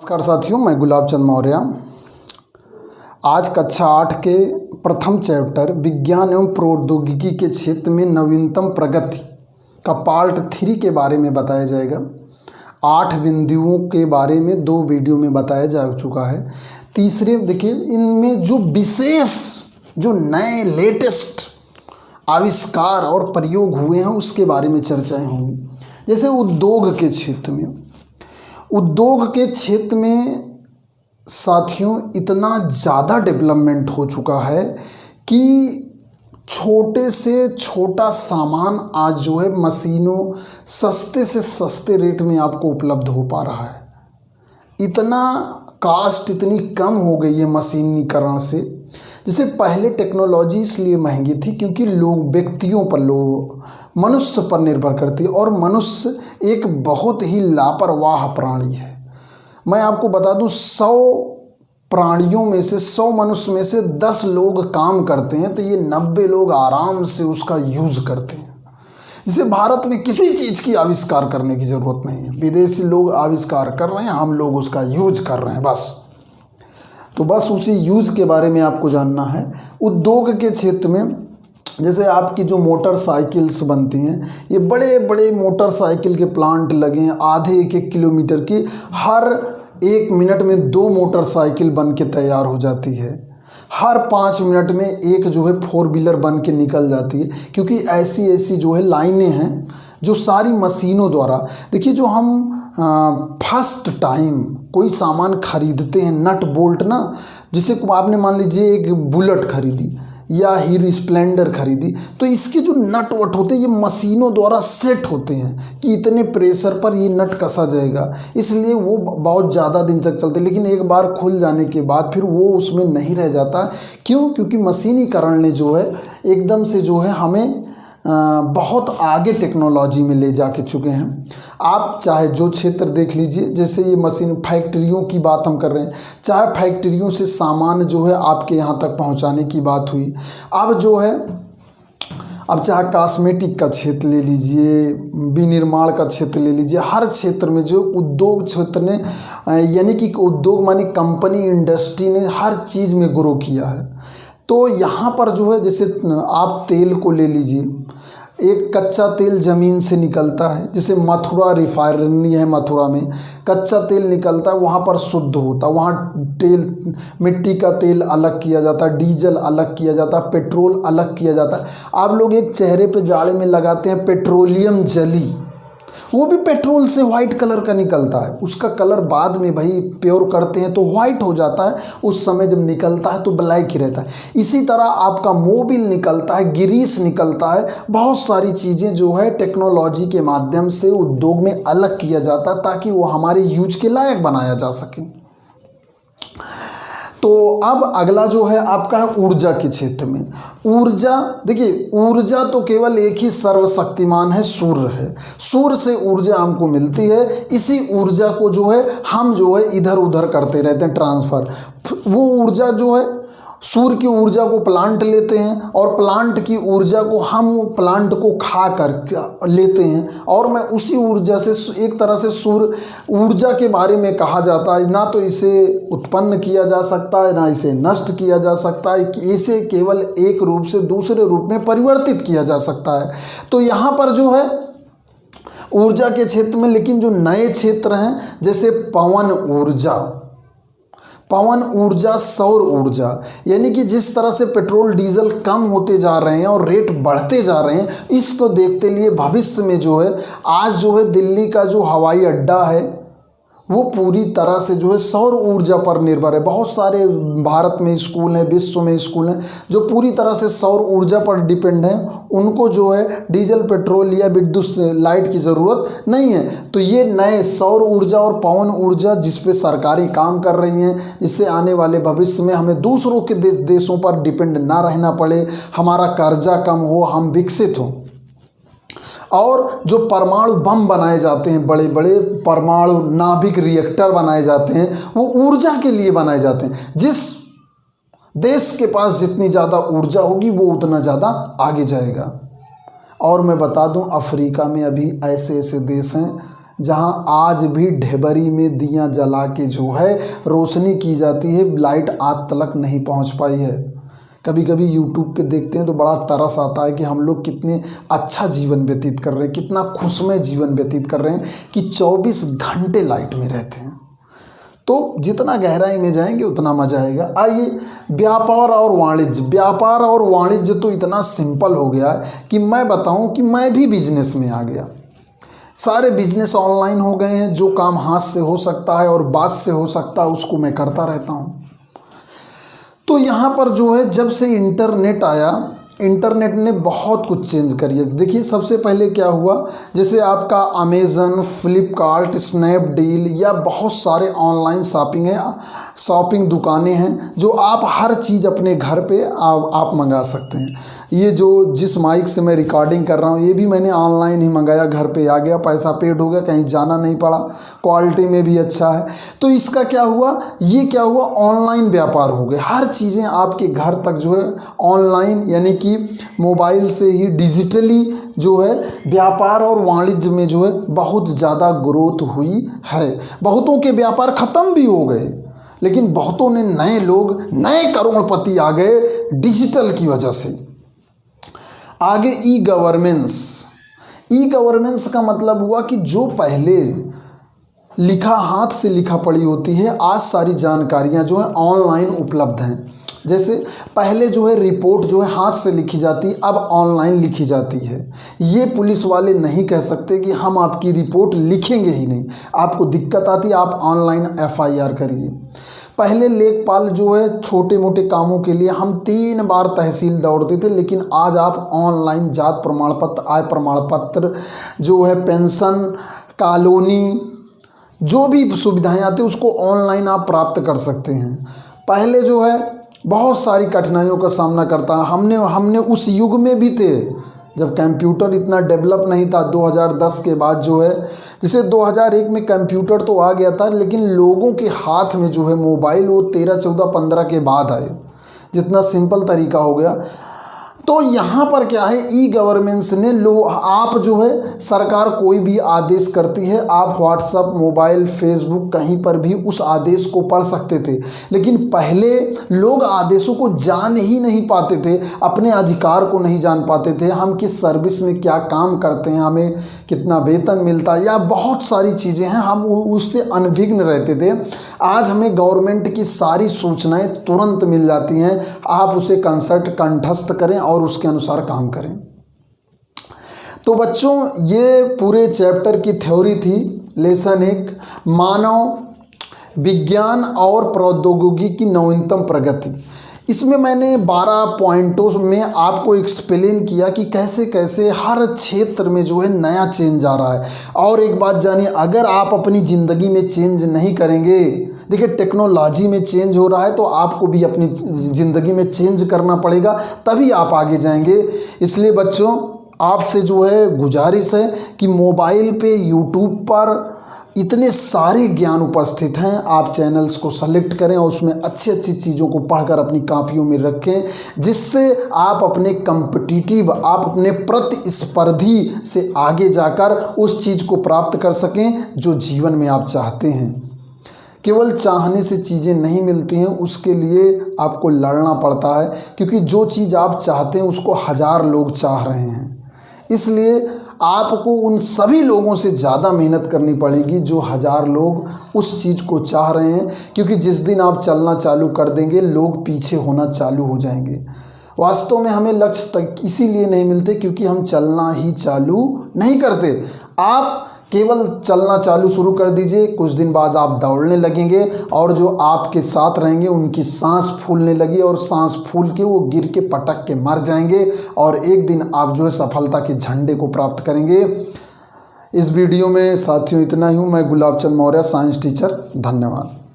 नमस्कार साथियों, मैं गुलाब चंद मौर्य। आज कक्षा 8 के प्रथम चैप्टर विज्ञान एवं प्रौद्योगिकी के क्षेत्र में नवीनतम प्रगति का पार्ट 3 के बारे में बताया जाएगा। 8 बिंदुओं के बारे में 2 वीडियो में बताया जा चुका है। तीसरे देखिए, इनमें जो विशेष जो नए लेटेस्ट आविष्कार और प्रयोग हुए हैं उसके बारे में चर्चाएं होंगी। जैसे उद्योग के क्षेत्र में साथियों इतना ज़्यादा डेवलपमेंट हो चुका है कि छोटे से छोटा सामान आज जो है मशीनों सस्ते से सस्ते रेट में आपको उपलब्ध हो पा रहा है। इतना कास्ट इतनी कम हो गई है मशीनीकरण से। जैसे पहले टेक्नोलॉजी इसलिए महंगी थी क्योंकि लोग व्यक्तियों पर मनुष्य पर निर्भर करती है और मनुष्य एक बहुत ही लापरवाह प्राणी है। मैं आपको बता दूं, 100 प्राणियों में से 100 मनुष्य में से 10 लोग काम करते हैं तो ये 90 लोग आराम से उसका यूज़ करते हैं। जैसे भारत में किसी चीज़ की आविष्कार करने की ज़रूरत नहीं है, विदेशी लोग आविष्कार कर रहे हैं, हम लोग उसका यूज कर रहे हैं बस। तो बस उसी यूज़ के बारे में आपको जानना है। उद्योग के क्षेत्र में जैसे आपकी जो मोटरसाइकिल्स बनती हैं, ये बड़े बड़े मोटरसाइकिल के प्लांट लगे हैं, आधे 1-1 किलोमीटर की, हर 1 मिनट में 2 मोटरसाइकिल बन के तैयार हो जाती है। हर 5 मिनट में एक जो है 4 व्हीलर बन के निकल जाती है, क्योंकि ऐसी ऐसी जो है लाइनें हैं जो सारी मशीनों द्वारा। देखिए, जो हम फर्स्ट टाइम कोई सामान खरीदते हैं, नट बोल्ट ना, जिसे आपने मान लीजिए एक बुलेट खरीदी या हीरो स्प्लेंडर खरीदी, तो इसके जो नट वट होते हैं ये मशीनों द्वारा सेट होते हैं कि इतने प्रेशर पर ये नट कसा जाएगा, इसलिए वो बहुत ज़्यादा दिन तक चलते। लेकिन एक बार खुल जाने के बाद फिर वो उसमें नहीं रह जाता। क्यों? क्योंकि मशीनीकरण ने जो है एकदम से जो है हमें बहुत आगे टेक्नोलॉजी में ले जा के चुके हैं। आप चाहे जो क्षेत्र देख लीजिए, जैसे ये मशीन फैक्ट्रियों की बात हम कर रहे हैं, चाहे फैक्ट्रियों से सामान जो है आपके यहाँ तक पहुँचाने की बात हुई। अब जो है, अब चाहे कॉस्मेटिक का क्षेत्र ले लीजिए, विनिर्माण का क्षेत्र ले लीजिए, हर क्षेत्र में जो उद्योग क्षेत्र ने, यानी कि उद्योग मानी कंपनी, इंडस्ट्री ने हर चीज़ में ग्रो किया है। तो यहाँ पर जो है, जैसे आप तेल को ले लीजिए, एक कच्चा तेल ज़मीन से निकलता है, जैसे मथुरा रिफाइनरी है, मथुरा में कच्चा तेल निकलता है, वहाँ पर शुद्ध होता है। वहाँ तेल, मिट्टी का तेल अलग किया जाता है, डीजल अलग किया जाता है, पेट्रोल अलग किया जाता है। आप लोग एक चेहरे पे जाड़े में लगाते हैं पेट्रोलियम जेली, वो भी पेट्रोल से वाइट कलर का निकलता है। उसका कलर बाद में भाई प्योर करते हैं तो वाइट हो जाता है, उस समय जब निकलता है तो ब्लैक ही रहता है। इसी तरह आपका मोबिल निकलता है, ग्रीस निकलता है, बहुत सारी चीज़ें जो है टेक्नोलॉजी के माध्यम से उद्योग में अलग किया जाता है ताकि वो हमारे यूज के लायक बनाया जा सके। तो अब अगला जो है आपका है ऊर्जा के क्षेत्र में। ऊर्जा, देखिए, ऊर्जा तो केवल एक ही सर्वशक्तिमान है, सूर्य है। सूर्य से ऊर्जा हमको मिलती है। इसी ऊर्जा को जो है हम जो है इधर उधर करते रहते हैं ट्रांसफ़र। वो ऊर्जा जो है, सूर्य की ऊर्जा को प्लांट लेते हैं और प्लांट की ऊर्जा को हम प्लांट को खा कर लेते हैं, और मैं उसी ऊर्जा से, एक तरह से सूर्य ऊर्जा के बारे में कहा जाता है, ना तो इसे उत्पन्न किया जा सकता है ना इसे नष्ट किया जा सकता है, कि इसे केवल एक रूप से दूसरे रूप में परिवर्तित किया जा सकता है। तो यहाँ पर जो है ऊर्जा के क्षेत्र में, लेकिन जो नए क्षेत्र हैं जैसे पवन ऊर्जा, सौर ऊर्जा, यानी कि जिस तरह से पेट्रोल डीजल कम होते जा रहे हैं और रेट बढ़ते जा रहे हैं, इसको देखते लिए भविष्य में जो है, आज जो है दिल्ली का जो हवाई अड्डा है वो पूरी तरह से जो है सौर ऊर्जा पर निर्भर है। बहुत सारे भारत में स्कूल हैं, विश्व में स्कूल हैं जो पूरी तरह से सौर ऊर्जा पर डिपेंड हैं। उनको जो है डीजल, पेट्रोल या विद्युत लाइट की ज़रूरत नहीं है। तो ये नए सौर ऊर्जा और पवन ऊर्जा जिस पे सरकारें काम कर रही हैं, जिससे आने वाले भविष्य में हमें दूसरों के देशों पर डिपेंड ना रहना पड़े, हमारा कर्जा कम हो, हम विकसित हों। और जो परमाणु बम बनाए जाते हैं, बड़े बड़े परमाणु नाभिक रिएक्टर बनाए जाते हैं, वो ऊर्जा के लिए बनाए जाते हैं। जिस देश के पास जितनी ज़्यादा ऊर्जा होगी वो उतना ज़्यादा आगे जाएगा। और मैं बता दूं, अफ्रीका में अभी ऐसे ऐसे देश हैं जहां आज भी ढेबरी में दिया जला के जो है रोशनी की जाती है, लाइट आज तक नहीं पहुंच पाई है। कभी कभी यूट्यूब पे देखते हैं तो बड़ा तरस आता है कि हम लोग कितने अच्छा जीवन व्यतीत कर रहे हैं, कितना खुशमय जीवन व्यतीत कर रहे हैं कि 24 घंटे लाइट में रहते हैं। तो जितना गहराई में जाएंगे उतना मजा आएगा। आइए, व्यापार और वाणिज्य। व्यापार और वाणिज्य तो इतना सिंपल हो गया है कि मैं बताऊं कि मैं भी बिजनेस में आ गया। सारे बिजनेस ऑनलाइन हो गए हैं। जो काम हाथ से हो सकता है और बात से हो सकता है उसको मैं करता रहता हूँ। तो यहाँ पर जो है जब से इंटरनेट आया, इंटरनेट ने बहुत कुछ चेंज करी है। देखिए सबसे पहले क्या हुआ, जैसे आपका अमेज़न, फ्लिपकार्ट, स्नैपडील या बहुत सारे ऑनलाइन शॉपिंग दुकानें हैं जो आप हर चीज़ अपने घर पे आप मंगा सकते हैं। ये जो जिस माइक से मैं रिकॉर्डिंग कर रहा हूँ ये भी मैंने ऑनलाइन ही मंगाया, घर पे आ गया, पैसा पेड हो गया, कहीं जाना नहीं पड़ा, क्वालिटी में भी अच्छा है। तो इसका क्या हुआ, ये क्या हुआ, ऑनलाइन व्यापार हो गए। हर चीज़ें आपके घर तक जो है ऑनलाइन यानी कि मोबाइल से ही डिजिटली जो है व्यापार और वाणिज्य में जो है बहुत ज़्यादा ग्रोथ हुई है। बहुतों के व्यापार ख़त्म भी हो गए, लेकिन बहुतों ने नए लोग, नए करोड़पति आ गए डिजिटल की वजह से। आगे ई गवर्नेंस। ई गवर्नेंस का मतलब हुआ कि जो पहले लिखा हाथ से लिखा पढ़ी होती है, आज सारी जानकारियां जो है ऑनलाइन उपलब्ध हैं। जैसे पहले जो है रिपोर्ट जो है हाथ से लिखी जाती, अब ऑनलाइन लिखी जाती है। ये पुलिस वाले नहीं कह सकते कि हम आपकी रिपोर्ट लिखेंगे ही नहीं, आपको दिक्कत आती आप ऑनलाइन FIR करिए। पहले लेखपाल जो है छोटे मोटे कामों के लिए हम 3 बार तहसील दौड़ते थे, लेकिन आज आप ऑनलाइन जात प्रमाण पत्र, आय प्रमाण पत्र जो है, पेंशन, कॉलोनी, जो भी सुविधाएं आती है उसको ऑनलाइन आप प्राप्त कर सकते हैं। पहले जो है बहुत सारी कठिनाइयों का सामना करता है। हमने उस युग में भी थे जब कंप्यूटर इतना डेवलप नहीं था। 2010 के बाद जो है, जैसे 2001 में कंप्यूटर तो आ गया था, लेकिन लोगों के हाथ में जो है मोबाइल वो 13, 14, 15 के बाद आए, जितना सिंपल तरीका हो गया। तो यहाँ पर क्या है, ई गवर्नेंस ने आप जो है सरकार कोई भी आदेश करती है, आप व्हाट्सअप, मोबाइल, फेसबुक कहीं पर भी उस आदेश को पढ़ सकते थे। लेकिन पहले लोग आदेशों को जान ही नहीं पाते थे, अपने अधिकार को नहीं जान पाते थे, हम किस सर्विस में क्या काम करते हैं, हमें कितना वेतन मिलता है, या बहुत सारी चीज़ें हैं, हम उससे अनभिज्ञ रहते थे। आज हमें गवर्नमेंट की सारी सूचनाएं तुरंत मिल जाती हैं, आप उसे कंठस्थ करें और उसके अनुसार काम करें। तो बच्चों ये पूरे चैप्टर की थ्योरी थी, लेसन 1, मानव विज्ञान और प्रौद्योगिकी की नवीनतम प्रगति। इसमें मैंने 12 पॉइंटों में आपको एक्सप्लेन किया कि कैसे कैसे हर क्षेत्र में जो है नया चेंज आ रहा है। और एक बात जानिए, अगर आप अपनी ज़िंदगी में चेंज नहीं करेंगे, देखिए टेक्नोलॉजी में चेंज हो रहा है तो आपको भी अपनी ज़िंदगी में चेंज करना पड़ेगा, तभी आप आगे जाएंगे। इसलिए बच्चों आपसे जो है गुजारिश है कि मोबाइल पे यूट्यूब पर इतने सारे ज्ञान उपस्थित हैं, आप चैनल्स को सेलेक्ट करें और उसमें अच्छी अच्छी चीज़ों को पढ़कर अपनी कापियों में रखें, जिससे आप अपने कॉम्पिटिटिव, आप अपने प्रतिस्पर्धी से आगे जाकर उस चीज़ को प्राप्त कर सकें जो जीवन में आप चाहते हैं। केवल चाहने से चीज़ें नहीं मिलती हैं, उसके लिए आपको लड़ना पड़ता है, क्योंकि जो चीज़ आप चाहते हैं उसको 1000 लोग चाह रहे हैं। इसलिए आपको उन सभी लोगों से ज़्यादा मेहनत करनी पड़ेगी जो 1000 लोग उस चीज़ को चाह रहे हैं, क्योंकि जिस दिन आप चलना चालू कर देंगे लोग पीछे होना चालू हो जाएंगे। वास्तव में हमें लक्ष्य तक इसीलिए नहीं मिलते क्योंकि हम चलना ही चालू नहीं करते। आप केवल चलना चालू शुरू कर दीजिए, कुछ दिन बाद आप दौड़ने लगेंगे और जो आपके साथ रहेंगे उनकी सांस फूलने लगी और सांस फूल के वो गिर के पटक के मर जाएंगे और एक दिन आप जो है सफलता के झंडे को प्राप्त करेंगे। इस वीडियो में साथियों इतना ही हूँ। मैं गुलाब चंद मौर्य, साइंस टीचर। धन्यवाद।